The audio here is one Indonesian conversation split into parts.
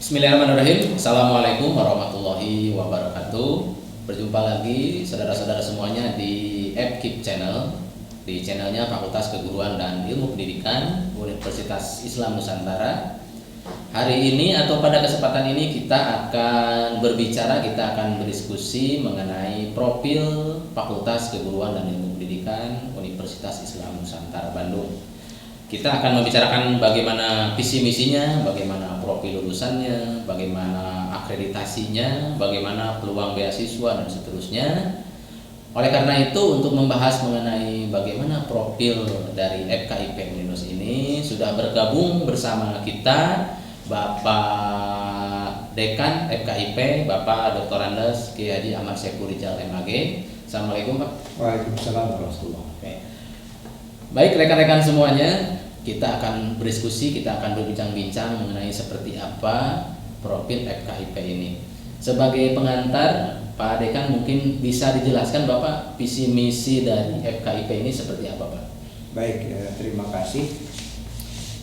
Bismillahirrahmanirrahim. Assalamualaikum warahmatullahi wabarakatuh. Berjumpa lagi saudara-saudara semuanya di FKIP Channel, di channelnya Fakultas Keguruan dan Ilmu Pendidikan Universitas Islam Nusantara. Hari ini atau pada kesempatan ini kita akan berdiskusi mengenai profil Fakultas Keguruan dan Ilmu Pendidikan Universitas Islam Nusantara Bandung. Kita akan membicarakan bagaimana visi misinya, bagaimana profil lulusannya, bagaimana akreditasinya, bagaimana peluang beasiswa dan seterusnya. Oleh karena itu, untuk membahas mengenai bagaimana profil dari FKIP Uninus ini, sudah bergabung bersama kita Bapak Dekan FKIP, Bapak Dr. Andes Kiai Haji Ahmad Syekhul Rijal MAG. Assalamualaikum Pak. Waalaikumsalam warahmatullahi wabarakatuh. Baik rekan-rekan semuanya, kita akan berdiskusi, kita akan berbincang-bincang mengenai seperti apa profil FKIP ini. Sebagai pengantar, Pak Dekan mungkin bisa dijelaskan Bapak visi misi dari FKIP ini seperti apa Pak? Baik, terima kasih.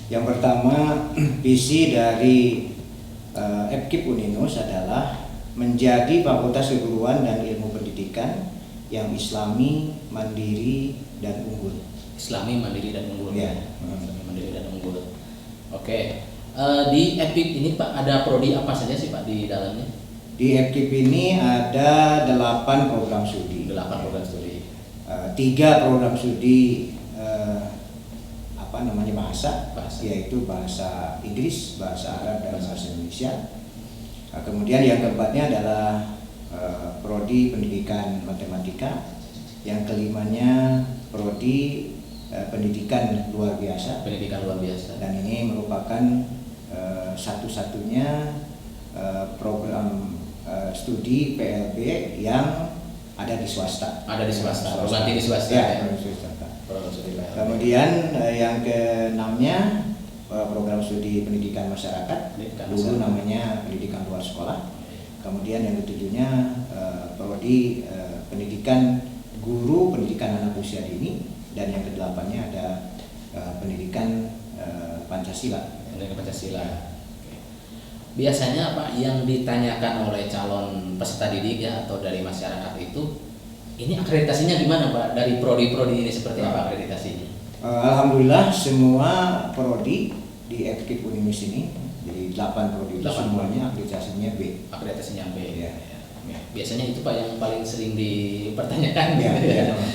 Yang pertama, visi dari FKIP Uninus adalah menjadi Fakultas Keguruan dan Ilmu Pendidikan yang Islami, mandiri, dan unggul. Islami, mandiri, dan unggul. Ya. Mandiri dan unggul. Oke. Di FKIP ini Pak ada prodi apa saja sih Pak di dalamnya? Di FKIP ini ada 8 program studi. 8 program studi. 3 program studi bahasa, yaitu bahasa Inggris, bahasa Arab, dan bahasa Indonesia. Kemudian yang keempatnya adalah prodi pendidikan matematika. Yang kelimanya prodi pendidikan luar biasa. Pendidikan luar biasa. Dan ini merupakan satu-satunya program studi PLB yang ada di swasta. Ada di swasta. Berarti di swasta. Ya, di swasta. Kemudian yang keenamnya program studi pendidikan masyarakat. Dulu namanya pendidikan luar sekolah. Kemudian yang ketujuhnya prodi pendidikan guru, pendidikan anak usia dini. Dan yang kedelapannya ada pendidikan Pancasila. Pendidikan Pancasila. Biasanya Pak yang ditanyakan oleh calon peserta didik ya atau dari masyarakat itu, ini akreditasinya gimana Pak? Dari prodi-prodi ini seperti apa akreditasinya? Alhamdulillah semua prodi di FKIP Uninus ini, jadi 8 prodi itu semuanya akreditasinya B. Akreditasinya B. Ya. Biasanya itu Pak yang paling sering dipertanyakan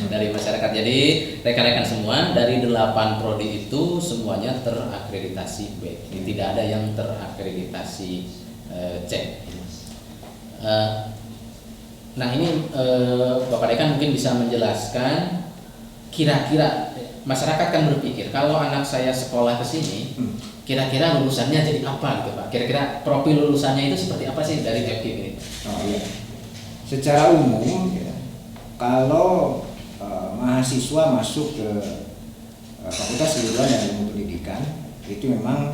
dari masyarakat. Jadi rekan-rekan semua dari 8 prodi itu semuanya terakreditasi B. Jadi tidak ada yang terakreditasi C. Nah ini Bapak Dekan mungkin bisa menjelaskan kira-kira masyarakat kan berpikir kalau anak saya sekolah ke sini kira-kira lulusannya jadi apa gitu Pak? Kira-kira profil lulusannya itu seperti apa sih dari FKIP ini? Oh iya. Secara umum ya, kalau mahasiswa masuk ke Fakultas Keguruan dan Ilmu Pendidikan itu memang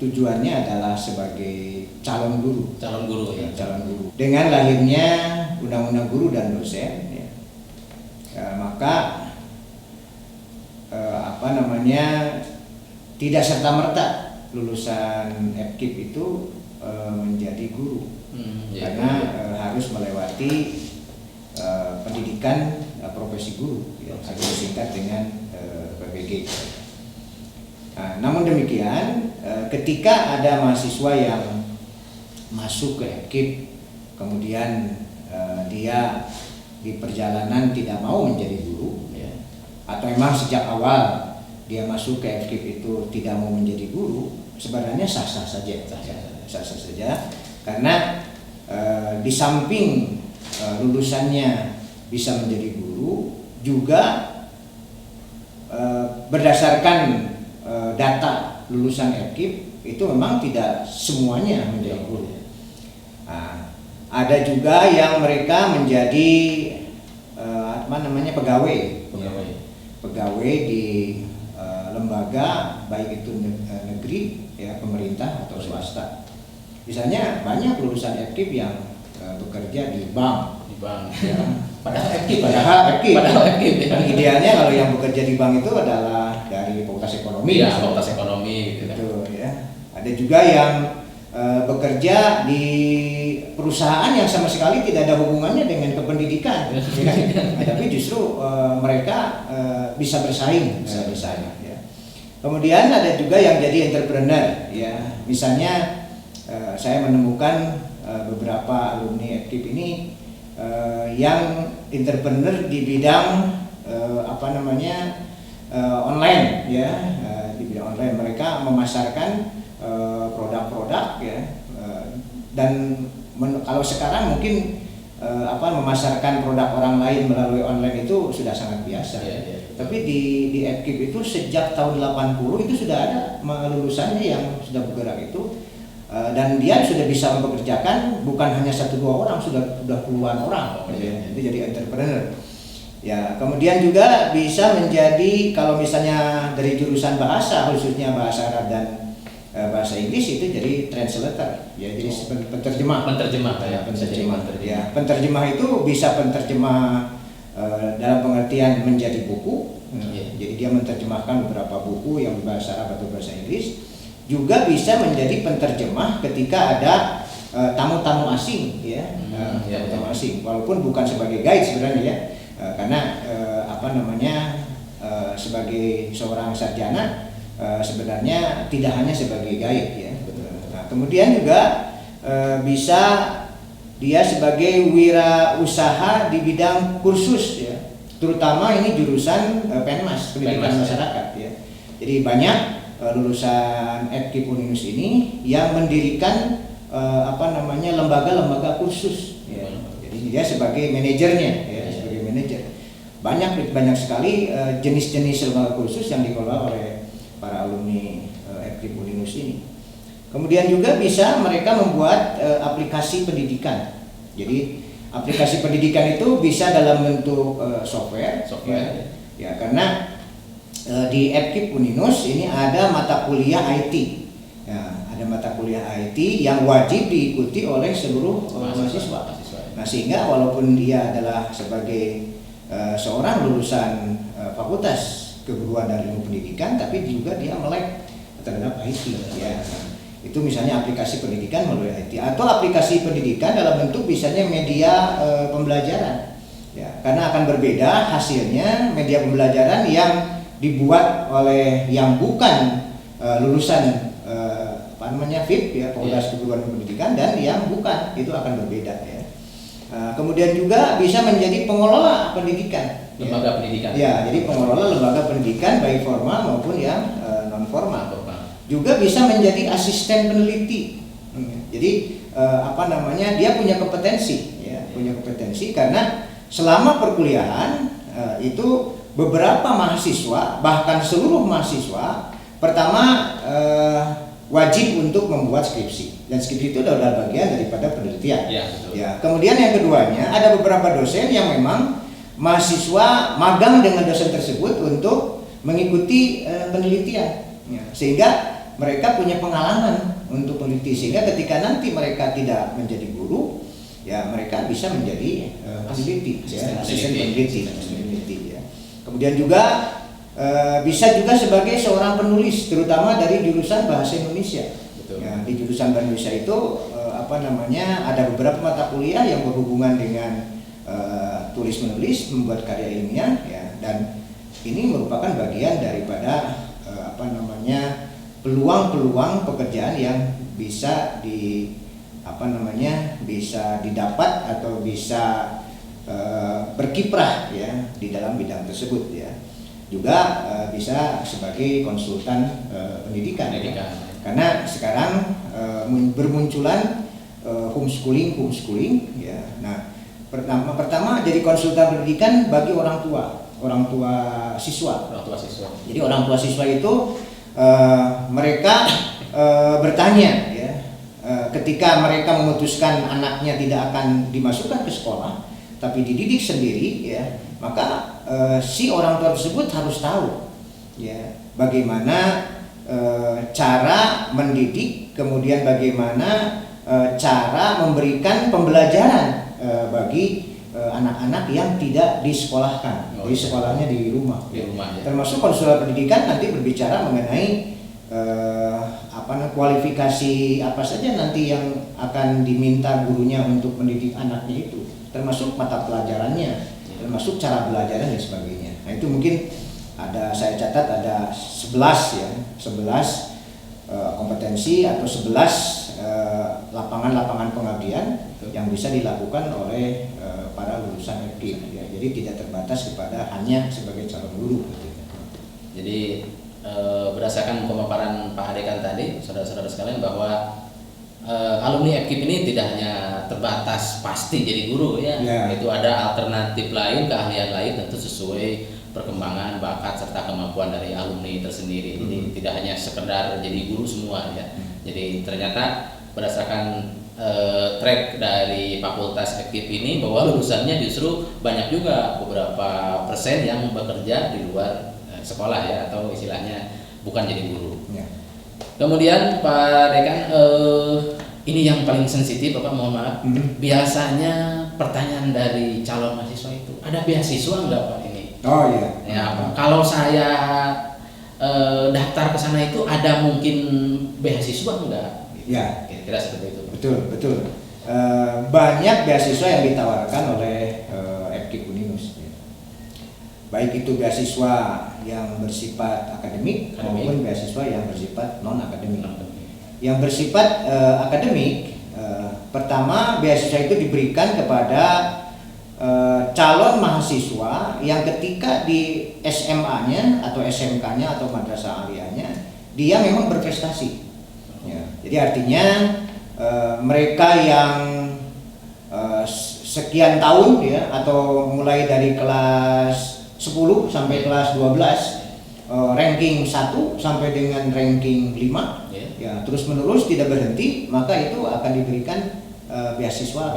tujuannya adalah sebagai calon guru. Calon guru ya. Calon guru. Dengan lahirnya Undang-Undang Guru dan Dosen, ya, maka tidak serta-merta lulusan FKIP itu menjadi guru, karena harus melewati pendidikan profesi guru, ya, atau disingkat dengan PPG. Namun demikian, ketika ada mahasiswa yang masuk ke FKIP, kemudian dia di perjalanan tidak mau menjadi guru, ya, atau memang sejak awal dia masuk ke FKIP itu tidak mau menjadi guru, sebenarnya sah-sah saja, karena di samping lulusannya bisa menjadi guru, juga berdasarkan data lulusan FKIP itu memang tidak semuanya menjadi guru. Ada juga yang mereka menjadi pegawai di lembaga, baik itu negeri, ya, pemerintah atau swasta. Misalnya banyak lulusan FKIP yang bekerja di bank. Ya. Padahal FKIP. Dan idealnya kalau yang bekerja di bank itu adalah dari Fakultas Ekonomi. Ya, Fakultas Ekonomi gitu kan. Gitu, ya. Ada juga yang bekerja di perusahaan yang sama sekali tidak ada hubungannya dengan kependidikan, ya. Tapi justru mereka bisa bersaing, ya. Kemudian ada juga yang jadi entrepreneur, ya. Misalnya saya menemukan beberapa alumni FKIP ini yang entrepreneur di bidang online, ya. Di bidang online mereka memasarkan produk-produk, ya, dan kalau sekarang mungkin memasarkan produk orang lain melalui online itu sudah sangat biasa. Tapi di FKIP itu sejak tahun 80 itu sudah ada lulusannya yang sudah bergerak itu, dan dia sudah bisa mempekerjakan bukan hanya 1-2 orang, sudah puluhan orang. Itu jadi entrepreneur. Ya, kemudian juga bisa menjadi, kalau misalnya dari jurusan bahasa, khususnya bahasa Arab dan bahasa Inggris, itu jadi translator, ya, jadi penterjemah. Ya, penterjemah itu bisa penterjemah dalam pengertian menjadi buku. Jadi dia menerjemahkan beberapa buku yang berbahasa Arab atau bahasa Inggris. Juga bisa menjadi penterjemah ketika ada tamu-tamu asing, ya, tamu asing, walaupun bukan sebagai guide sebenarnya, ya. Karena sebagai seorang sarjana sebenarnya tidak hanya sebagai guide, ya. Nah, kemudian juga bisa dia sebagai wirausaha di bidang kursus, ya, terutama ini jurusan Penmas, pendidikan masyarakat, ya. Jadi banyak lulusan FKIP Uninus ini yang mendirikan lembaga-lembaga kursus, ya. Jadi dia sebagai manajernya, ya, sebagai manajer. Banyak sekali jenis-jenis lembaga kursus yang dikelola oleh para alumni FKIP Uninus ini. Kemudian juga bisa mereka membuat aplikasi pendidikan. Jadi aplikasi pendidikan itu bisa dalam bentuk software. Ya, karena di FKIP Uninus ini ada mata kuliah IT. Ya, ada mata kuliah IT yang wajib diikuti oleh seluruh mahasiswa. Nah, sehingga walaupun dia adalah sebagai seorang lulusan Fakultas Keguruan dan Ilmu Pendidikan, tapi juga dia melek terhadap IT, ya. Itu misalnya aplikasi pendidikan melalui IT, atau aplikasi pendidikan dalam bentuk misalnya media pembelajaran, ya. Karena akan berbeda hasilnya media pembelajaran yang dibuat oleh yang bukan lulusan FIP, ya, Fakultas Keguruan Pendidikan, dan yang bukan, itu akan berbeda, ya. Kemudian juga bisa menjadi pengelola pendidikan, lembaga pendidikan. Ya, jadi pengelola lembaga pendidikan baik formal maupun yang non formal. Juga bisa menjadi asisten peneliti. Jadi dia punya kompetensi, ya, punya kompetensi karena selama perkuliahan itu beberapa mahasiswa, bahkan seluruh mahasiswa, pertama wajib untuk membuat skripsi, dan skripsi itu adalah bagian daripada penelitian. Ya, betul. Ya, kemudian yang keduanya ada beberapa dosen yang memang mahasiswa magang dengan dosen tersebut untuk mengikuti penelitian, ya, sehingga mereka punya pengalaman untuk peneliti, sehingga ketika nanti mereka tidak menjadi guru, ya, mereka bisa menjadi peneliti, asisten peneliti, ya. Kemudian juga bisa juga sebagai seorang penulis, terutama dari jurusan bahasa Indonesia. Betul. Ya, di jurusan bahasa Indonesia itu ada beberapa mata kuliah yang berhubungan dengan tulis menulis, membuat karya ilmiah, ya, dan ini merupakan bagian daripada peluang-peluang pekerjaan yang bisa bisa didapat atau bisa berkiprah, ya, di dalam bidang tersebut, ya. Juga bisa sebagai konsultan pendidikan. Ya. Karena sekarang bermunculan homeschooling, ya. Nah, pertama jadi konsultan pendidikan bagi orang tua siswa. Jadi orang tua siswa itu mereka bertanya, ya, ketika mereka memutuskan anaknya tidak akan dimasukkan ke sekolah tapi dididik sendiri, ya, maka si orang tua tersebut harus tahu, ya, bagaimana cara mendidik, kemudian bagaimana cara memberikan pembelajaran bagi anak-anak yang tidak disekolahkan, jadi sekolahnya di rumah. Ya. Termasuk konselor pendidikan nanti berbicara mengenai kualifikasi apa saja nanti yang akan diminta gurunya untuk mendidik anaknya itu, termasuk mata pelajarannya, termasuk cara belajar dan sebagainya. Nah itu mungkin saya catat ada 11 ya, 11 kompetensi atau 11 lapangan-lapangan pengabdian yang bisa dilakukan oleh para lulusan FKIP ya. Jadi tidak terbatas kepada hanya sebagai calon guru gitu. Jadi berdasarkan pemaparan Pak Adekan tadi, saudara-saudara sekalian, bahwa alumni FKIP ini tidak hanya terbatas pasti jadi guru ya, itu ada alternatif lain, keahlian lain tentu sesuai perkembangan bakat serta kemampuan dari alumni tersendiri. Jadi tidak hanya sekedar jadi guru semua ya. Jadi ternyata berdasarkan track dari Fakultas FKIP ini bahwa lulusannya justru banyak juga, beberapa persen yang bekerja di luar sekolah ya, atau istilahnya bukan jadi guru. Ya. Kemudian Pak Dekan, ini yang paling sensitif Bapak, mohon maaf. Biasanya pertanyaan dari calon mahasiswa itu, ada beasiswa enggak Pak ini? Oh iya. Ya, kalau saya daftar ke sana itu ada mungkin beasiswa enggak? Ya. Kira-kira seperti itu. Betul. Banyak beasiswa yang ditawarkan oleh FKIP Uninus. Baik itu beasiswa yang bersifat akademik maupun beasiswa yang bersifat non akademik. Yang bersifat akademik, pertama beasiswa itu diberikan kepada calon mahasiswa yang ketika di SMA-nya atau SMK-nya atau madrasah aliyahnya dia memang berprestasi. Ya, jadi artinya mereka yang sekian tahun ya, atau mulai dari kelas 10 sampai kelas 12 ranking 1 sampai dengan ranking 5 ya, terus menerus tidak berhenti, maka itu akan diberikan beasiswa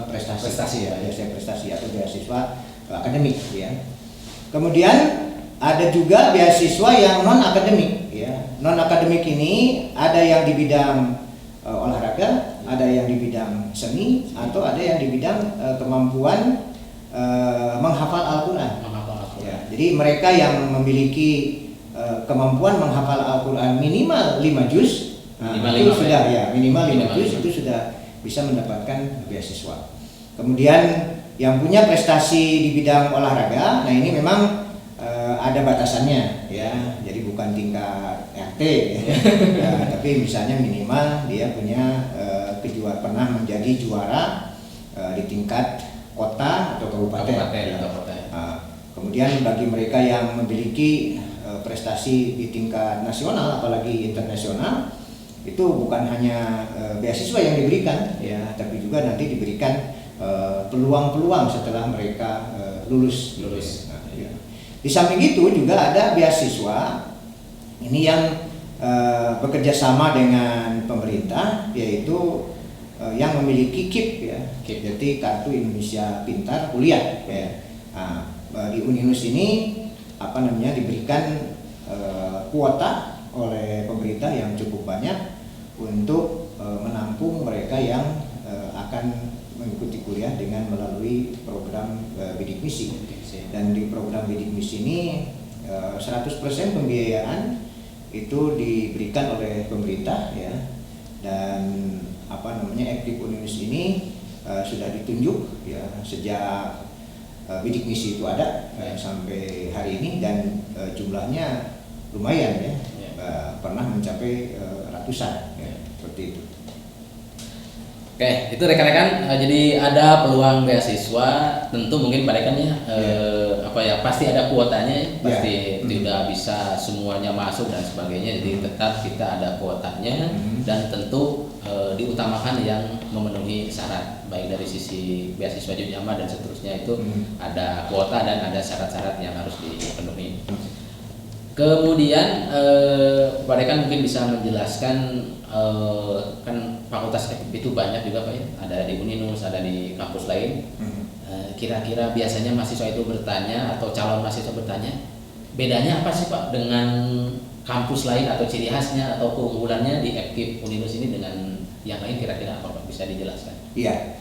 prestasi ya, beasiswa prestasi atau beasiswa akademik ya. Kemudian ada juga beasiswa yang non akademik ya. Non akademik ini ada yang di bidang olahraga, ada yang di bidang seni, atau ada yang di bidang kemampuan menghafal Al-Qur'an. Ya, jadi mereka yang memiliki kemampuan menghafal Al-Qur'an minimal 5 juz, itu sudah ya, minimal 5 juz itu sudah bisa mendapatkan beasiswa. Kemudian yang punya prestasi di bidang olahraga, nah ini memang ada batasannya ya, jadi bukan tingkat RT ya, tapi misalnya minimal dia punya pernah menjadi juara di tingkat kota atau kabupaten. Kemudian bagi mereka yang memiliki prestasi di tingkat nasional apalagi internasional, itu bukan hanya beasiswa yang diberikan ya, tapi juga nanti diberikan peluang-peluang setelah mereka lulus. Nah, ya. Di samping itu juga ada beasiswa ini yang bekerja sama dengan pemerintah, yaitu yang memiliki KIP ya, jadi Kartu Indonesia Pintar Kuliah ya. Nah, di Uninus ini diberikan kuota oleh pemerintah yang cukup banyak untuk menampung mereka yang akan mengikuti kuliah dengan melalui program bidik misi. Dan di program bidik misi ini 100% pembiayaan itu diberikan oleh pemerintah ya. Dan FKIP Uninus ini sudah ditunjuk ya sejak bidik misi itu ada sampai hari ini, dan jumlahnya lumayan ya, pernah mencapai ratusan ya, seperti itu. Oke, itu rekan-rekan, jadi ada peluang beasiswa, tentu mungkin Pak Dekan ya, pasti ada kuotanya, pasti tidak bisa semuanya masuk dan sebagainya, jadi tetap kita ada kuotanya dan tentu diutamakan yang memenuhi syarat, baik dari sisi beasiswa Jujama dan seterusnya itu ada kuota dan ada syarat-syarat yang harus dipenuhi. Kemudian Pak Dekan mungkin bisa menjelaskan, kan fakultas FKIP itu banyak juga Pak ya, ada di Uninus, ada di kampus lain. Kira-kira biasanya mahasiswa itu bertanya atau calon mahasiswa bertanya, bedanya apa sih Pak dengan kampus lain atau ciri khasnya atau keunggulannya di FKIP Uninus ini dengan yang lain, kira-kira apa Pak, bisa dijelaskan? Iya.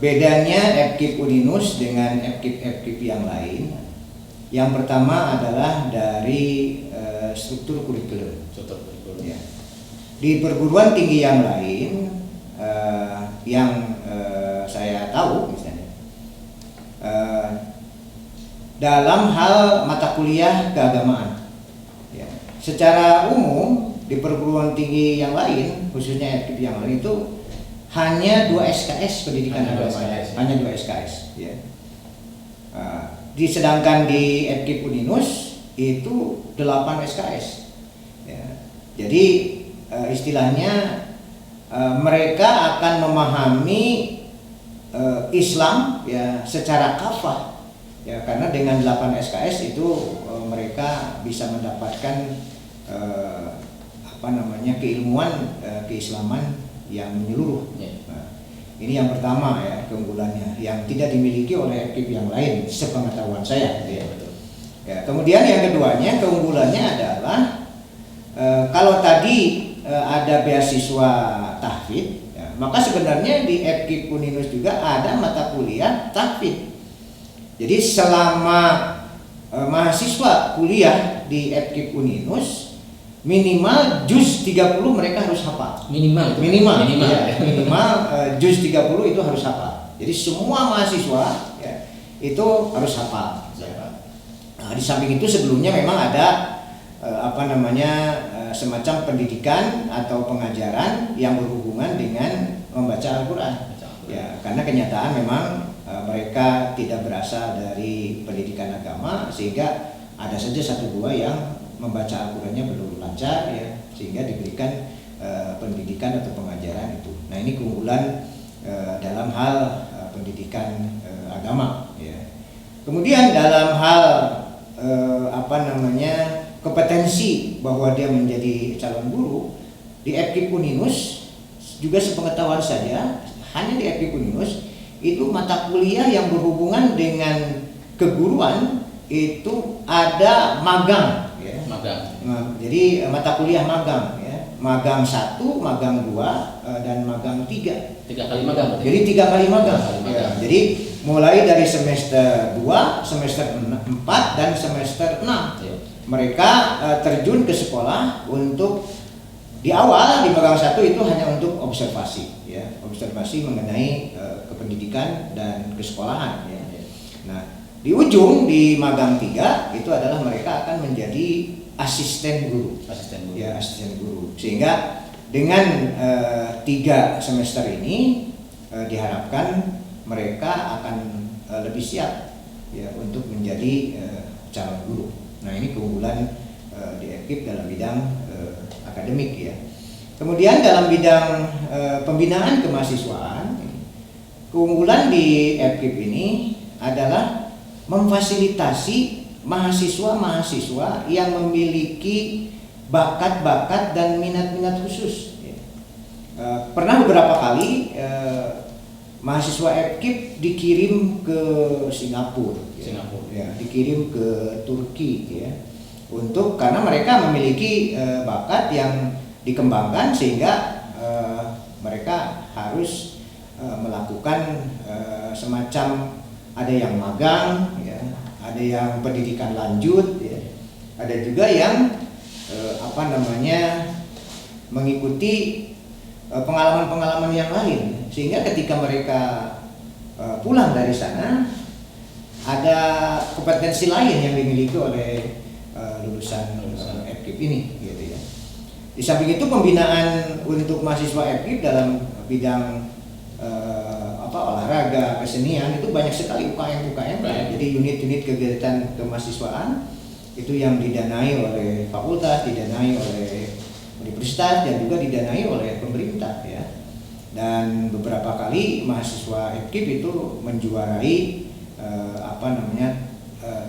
Bedanya FKIP Uninus dengan FKIP yang lain, yang pertama adalah dari struktur kurikulum. Ya. di perguruan tinggi yang lain yang saya tahu misalnya dalam hal mata kuliah keagamaan, ya, secara umum di perguruan tinggi yang lain, khususnya FKIP yang lain itu hanya 2 SKS pendidikan agama, hanya 2 SKS, ya. Sedangkan di FKIP Uninus itu 8 SKS, ya. Jadi istilahnya mereka akan memahami Islam ya secara kafah, ya, karena dengan 8 SKS itu mereka bisa mendapatkan keilmuan keislaman yang menyeluruh. Nah, ini yang pertama ya keunggulannya yang tidak dimiliki oleh FKIP yang lain sepengetahuan saya. Ya. Ya, kemudian yang keduanya keunggulannya adalah kalau tadi ada beasiswa tahfidz, ya, maka sebenarnya di FKIP Uninus juga ada mata kuliah tahfidz. Jadi selama mahasiswa kuliah di FKIP Uninus minimal juz 30 mereka harus hafal. Minimal juz 30 itu harus hafal. Jadi semua mahasiswa ya, itu harus hafal. Nah, di samping itu sebelumnya memang ada semacam pendidikan atau pengajaran yang berhubungan dengan membaca Al-Qur'an. Ya, karena kenyataan memang mereka tidak berasal dari pendidikan agama sehingga ada saja 1-2 yang membaca Al-Qur'annya belum lancar ya, sehingga diberikan pendidikan atau pengajaran itu. Nah, ini keunggulan dalam hal pendidikan agama ya. Kemudian dalam hal kompetensi bahwa dia menjadi calon guru di FKIP Uninus juga sepengetahuan saja hanya di FKIP Uninus itu mata kuliah yang berhubungan dengan keguruan itu ada magang ya. Jadi mata kuliah magang ya. Magang 1, magang 2 dan magang 3. 3 kali magang. Jadi 3 kali magang. Ya. Jadi mulai dari semester 2, semester 4 dan semester 6. Ya. Mereka terjun ke sekolah untuk di awal di magang 1 itu hanya untuk observasi ya. Observasi mengenai kependidikan dan kesekolahan ya. Nah, di ujung di magang 3 itu adalah mereka akan menjadi asisten guru. Ya, asisten guru. Sehingga dengan 3 semester ini diharapkan mereka akan lebih siap ya untuk menjadi calon guru. Nah, ini keunggulan di FKIP dalam bidang akademik ya. Kemudian dalam bidang pembinaan kemahasiswaan, keunggulan di FKIP ini adalah memfasilitasi mahasiswa-mahasiswa yang memiliki bakat-bakat dan minat-minat khusus. Pernah beberapa kali mahasiswa FKIP dikirim ke Singapura. Ya, dikirim ke Turki ya, karena mereka memiliki bakat yang dikembangkan sehingga mereka harus melakukan semacam ada yang magang ya, ada yang pendidikan lanjut ya, ada juga yang mengikuti pengalaman-pengalaman yang lain, sehingga ketika mereka pulang dari sana ada kompetensi lain yang dimiliki oleh lulusan FKIP ini gitu ya. Di samping itu pembinaan untuk mahasiswa FKIP dalam bidang olahraga, kesenian itu banyak sekali UKM. Jadi unit-unit kegiatan kemahasiswaan itu yang didanai oleh fakultas, didanai oleh universitas dan juga didanai oleh pemerintah ya. Dan beberapa kali mahasiswa FKIP itu menjuarai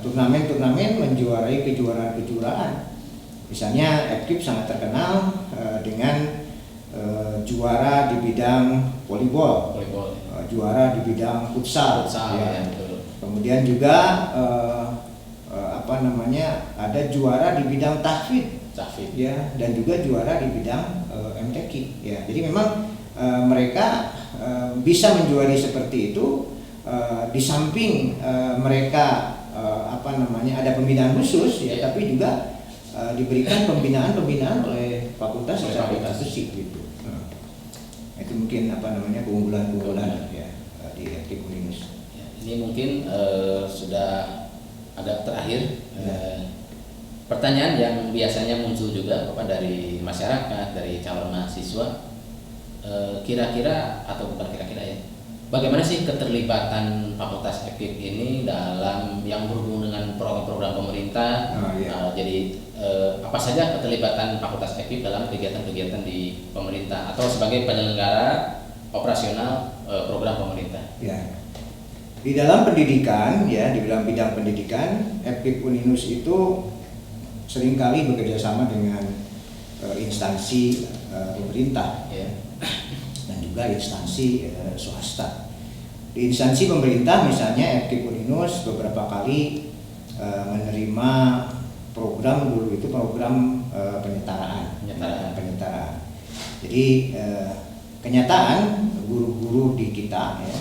turnamen-turnamen, menjuarai kejuaraan-kejuaraan. Misalnya FKIP sangat terkenal dengan juara di bidang volleyball, juara di bidang futsal ya. Kemudian juga ada juara di bidang tahfidz ya, dan juga juara di bidang MTQ ya. Jadi memang mereka bisa menjuari seperti itu. Di samping mereka ada pembinaan khusus ya, tapi juga diberikan pembinaan oleh fakultas Oleh secara fakultas. institusi gitu. Itu mungkin keunggulan-keunggulan ya di FKIP Uninus. Ya, ini mungkin sudah agak terakhir. Pertanyaan yang biasanya muncul juga Bapak dari masyarakat, dari calon mahasiswa, kira-kira atau bukan kira-kira ya, bagaimana sih keterlibatan Fakultas FKIP ini dalam yang berhubungan dengan program-program pemerintah? Jadi apa saja keterlibatan Fakultas FKIP dalam kegiatan-kegiatan di pemerintah atau sebagai penyelenggara operasional program pemerintah? Ya. Di dalam pendidikan ya, di dalam bidang pendidikan, FKIP Uninus itu seringkali bekerja sama dengan instansi pemerintah Ya. dan juga instansi swasta. Di instansi pemerintah misalnya FKIP Uninus beberapa kali menerima program, dulu itu program penyetaraan. Jadi kenyataan guru-guru di kita ya,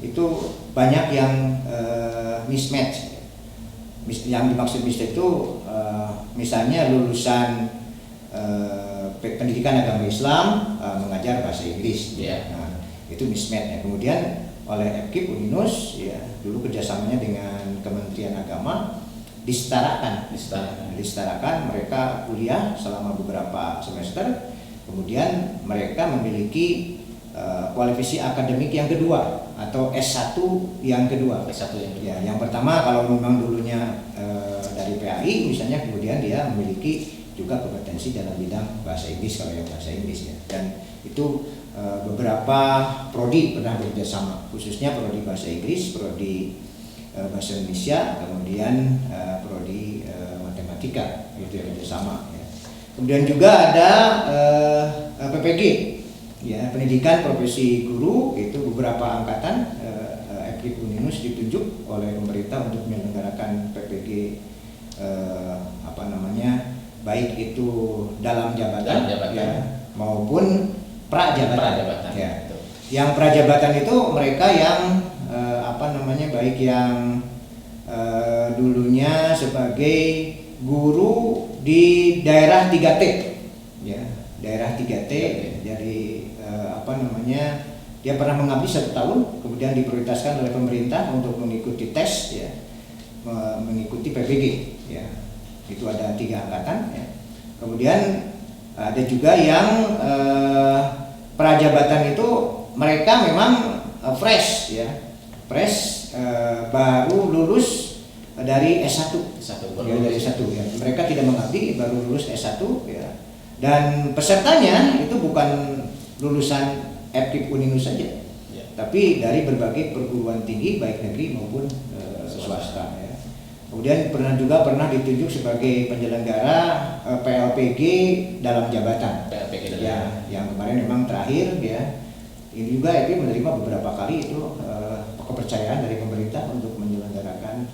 itu banyak yang mismatch. Yang dimaksud mismatch itu misalnya lulusan pendidikan agama Islam mengajar bahasa Inggris. Yeah. Nah, itu mismatch ya. Kemudian oleh FKIP Uninus ya, dulu kerjasamanya dengan Kementerian Agama disetarakan, mereka kuliah selama beberapa semester, kemudian mereka memiliki kualifikasi akademik yang kedua atau S1 yang kedua. Ya, yang pertama kalau memang dulunya dari PAI misalnya, kemudian dia memiliki juga kompetensi dalam bidang bahasa Inggris kalau yang bahasa Inggris ya. Dan itu beberapa prodi pernah bekerjasama, khususnya prodi bahasa Inggris, prodi bahasa Indonesia, kemudian prodi matematika itu yang bekerjasama ya. Kemudian juga ada PPG ya, pendidikan profesi guru, itu beberapa angkatan FKIP Uninus ditunjuk oleh pemerintah untuk menyelenggarakan PPG baik itu dalam jabatan, ya, maupun prajabatan. Ya. Yang prajabatan itu mereka yang baik yang dulunya sebagai guru di daerah 3T ya, daerah 3T. Jadi dia pernah mengabdi 1 tahun, kemudian diprioritaskan oleh pemerintah untuk mengikuti tes ya, mengikuti PPG ya. Itu ada 3 angkatan ya. Kemudian ada juga yang prajabatan itu mereka memang fresh ya, baru lulus dari S1 ya, dari S1 ya. Mereka tidak mengabdi, baru lulus S1 ya. Dan pesertanya itu bukan lulusan FKIP Uninus saja ya, tapi dari berbagai perguruan tinggi baik negeri maupun swasta ya. Kemudian pernah ditunjuk sebagai penyelenggara PLPG dalam jabatan. Ya, yang kemarin memang terakhir ya. Ini juga FKIP menerima beberapa kali itu kepercayaan dari pemerintah untuk menyelenggarakan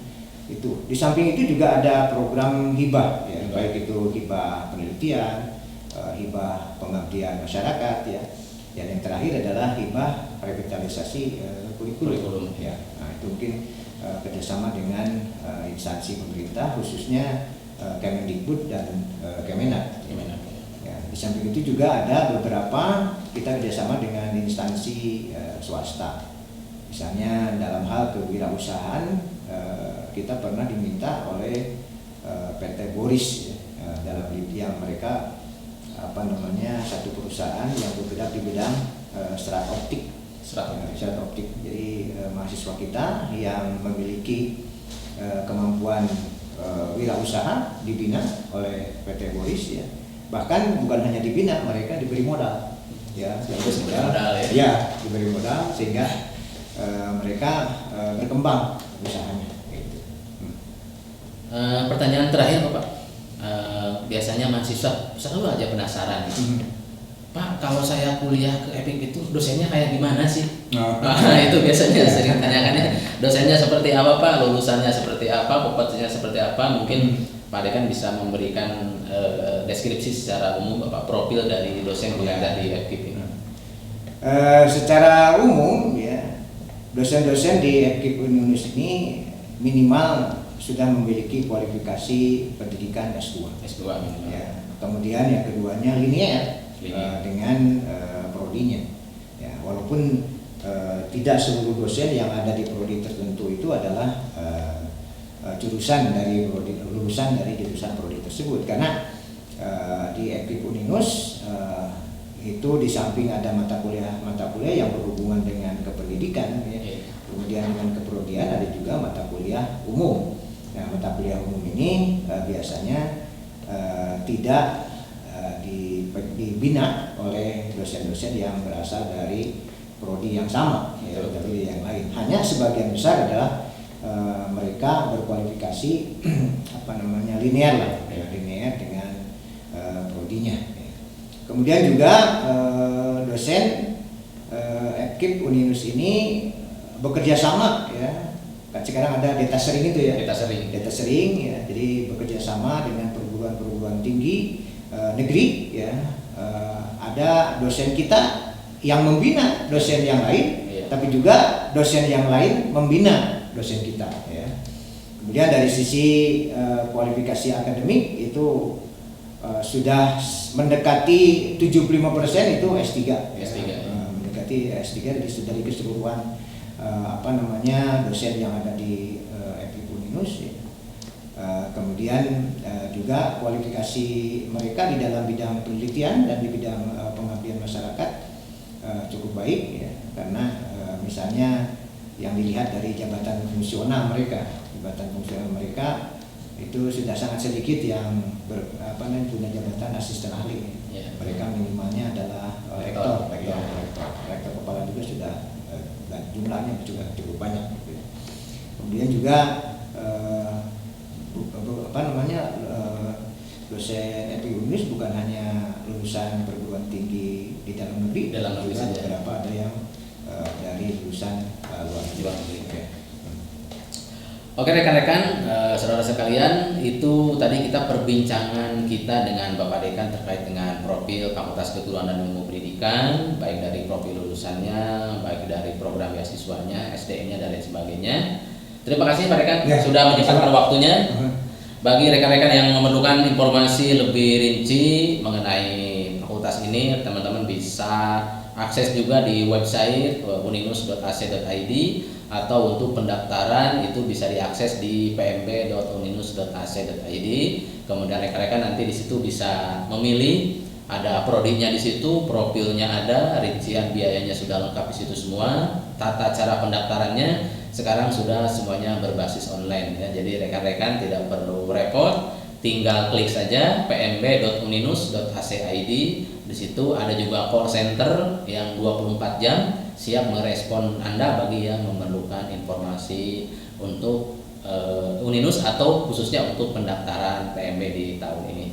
itu. Di samping itu juga ada program hibah ya, baik itu hibah penelitian, hibah pengabdian masyarakat ya. Dan yang terakhir adalah hibah revitalisasi kurikulum ya. Nah, itu mungkin kerjasama dengan instansi pemerintah, khususnya Kemendikbud dan Kemenak. Ya, di samping itu juga ada beberapa kita kerjasama dengan instansi swasta. Misalnya dalam hal kewirausahaan, kita pernah diminta oleh PT Boris ya, dalam yang mereka satu perusahaan yang bergerak di bidang serat optik. Jadi mahasiswa kita yang memiliki kemampuan wirausaha dibina oleh PT Boris ya. Bahkan bukan hanya dibina, mereka diberi modal ya, diberi modal sehingga mereka berkembang usahanya gitu. Pertanyaan terakhir Bapak, biasanya mahasiswa selalu aja penasaran Pak, kalau saya kuliah ke FKIP itu dosennya kayak gimana sih? Nah, itu biasanya sering tanyakannya, dosennya seperti apa Pak, lulusannya seperti apa, kompetensinya seperti apa. Mungkin Pak Dekan bisa memberikan deskripsi secara umum Bapak, profil dari dosen pengajar di FKIP ini. Secara umum ya, dosen-dosen di FKIP Uninus ini minimal sudah memiliki kualifikasi pendidikan S2. S2 minimal. Ya. Kemudian yang keduanya linear dengan prodinya. Ya, walaupun tidak seluruh dosen yang ada di prodi tertentu itu adalah lulusan dari jurusan prodi tersebut, karena di FKIP Uninus itu di samping ada mata kuliah yang berhubungan dengan kependidikan, ya, kemudian dengan keprodian ada juga mata kuliah umum. Nah, mata kuliah umum ini biasanya tidak dibina oleh dosen-dosen yang berasal dari prodi yang sama, ya, dari yang lain. Hanya sebagian besar adalah mereka berkualifikasi linear lah, ya, linear dengan prodinya. Ya. Kemudian juga dosen FKIP Uninus ini bekerja sama, ya. Kan sekarang ada data sering itu ya. Data sering ya. Jadi bekerja sama dengan perguruan tinggi negeri, ya. Ada dosen kita yang membina dosen yang lain, tapi juga dosen yang lain membina dosen kita, ya. Kemudian dari sisi kualifikasi akademik itu sudah mendekati 75% itu S3. S3. Ya. Mendekati S3 dari keseluruhan dosen yang ada di FKIP Uninus, ya. Kemudian juga kualifikasi mereka di dalam bidang penelitian dan di bidang pengabdian masyarakat cukup baik, ya, karena misalnya yang dilihat dari jabatan fungsional mereka itu sudah sangat sedikit yang punya jabatan asisten ahli. Ya. Mereka minimalnya adalah rektor kepala juga sudah, dan jumlahnya juga cukup banyak. Gitu. Kemudian juga dosen FKIP Uninus bukan hanya lulusan perguruan tinggi di dalam negeri, juga beberapa ada yang dari lulusan luar negeri. Oke rekan-rekan, saudara sekalian, itu tadi kita perbincangan kita dengan Bapak Dekan terkait dengan profil Fakultas Keguruan dan Ilmu Pendidikan, baik dari profil lulusannya, baik dari program beasiswanya, SDM-nya dan lain sebagainya. Terima kasih Pak Dekan sudah menyempatkan waktunya. Bagi rekan-rekan yang memerlukan informasi lebih rinci mengenai fakultas ini, teman-teman bisa akses juga di website uninus.ac.id, atau untuk pendaftaran itu bisa diakses di pmb.uninus.ac.id. Kemudian rekan-rekan nanti di situ bisa memilih, ada prodinya di situ, profilnya ada, rincian biayanya sudah lengkap di situ semua, tata cara pendaftarannya sekarang sudah semuanya berbasis online, ya. Jadi rekan-rekan tidak perlu repot, tinggal klik saja pmb.uninus.ac.id. Di situ ada juga call center yang 24 jam siap merespon Anda bagi yang memerlukan informasi untuk Uninus atau khususnya untuk pendaftaran PMB di tahun ini.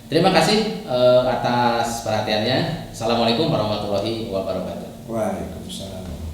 Terima kasih atas perhatiannya. Assalamualaikum warahmatullahi wabarakatuh. Waalaikumsalam.